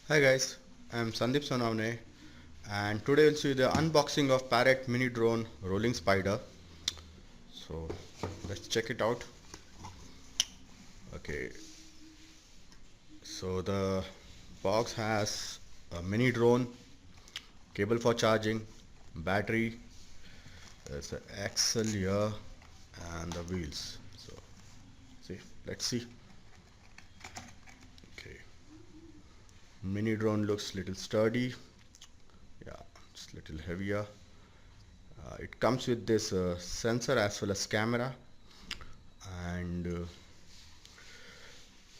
Hi guys, I'm Sandeep Sonavne and today we'll see the unboxing of Parrot mini drone rolling spider. So let's check it out. Okay, so the box has a mini drone, cable for charging, battery, there's an axle here and the wheels. So let's see. Okay, mini drone looks little sturdy. Yeah, it's little heavier. It comes with this sensor as well as camera, and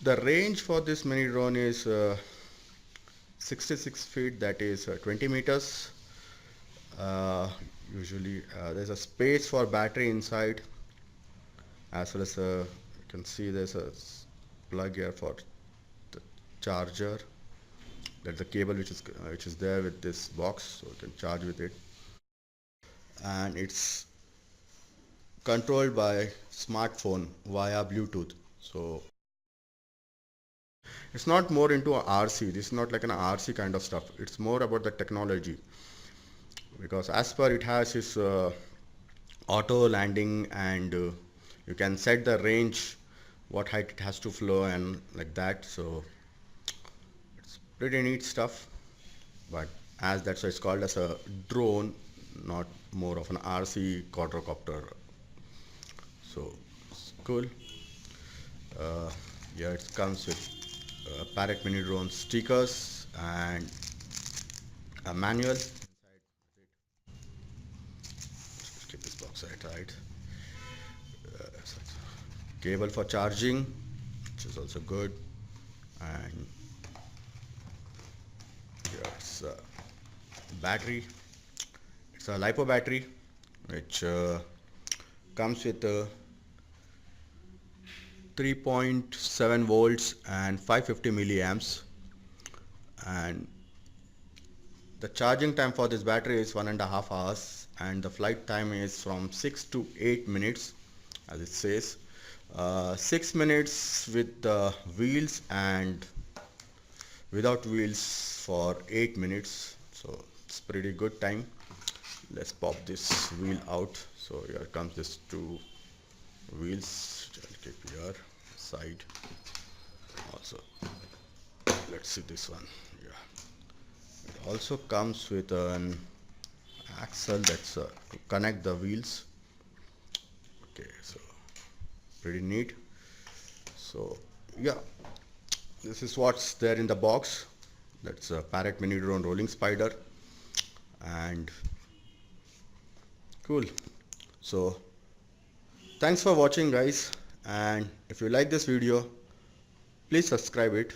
the range for this mini drone is 66 feet, that is 20 meters. uh, Usually there's a space for battery inside, as well as you can see there's a plug here for the charger. That's the cable which is there with this box, so you can charge with it. And it's controlled by smartphone via Bluetooth. So it's not more into a RC. This is not like an RC kind of stuff. It's more about the technology, because as per it has its auto landing, and you can set the range, what height it has to flow and like that. So it's pretty neat stuff. But as that's why it's called as a drone, not more of an RC quadrocopter. So it's cool. uh, yeah, it comes with Parrot mini drone stickers and a manual. Let's keep this box right. Cable for charging, which is also good. And here's a battery. It's a lipo battery, which comes with 3.7 volts and 550 milliamps. And the charging time for this battery is 1.5 hours, and the flight time is from 6 to 8 minutes, as it says. 6 minutes with the wheels, and without wheels for 8 minutes. So it's pretty good time. Let's pop this wheel out. So here comes this two wheels, which I'll keep here side. Also, let's see this one. Yeah, it also comes with an axle that's to connect the wheels. Okay, so pretty neat. So yeah, this is what's there in the box. That's a Parrot mini drone rolling spider, and cool. So thanks for watching guys, and if you like this video, please subscribe it.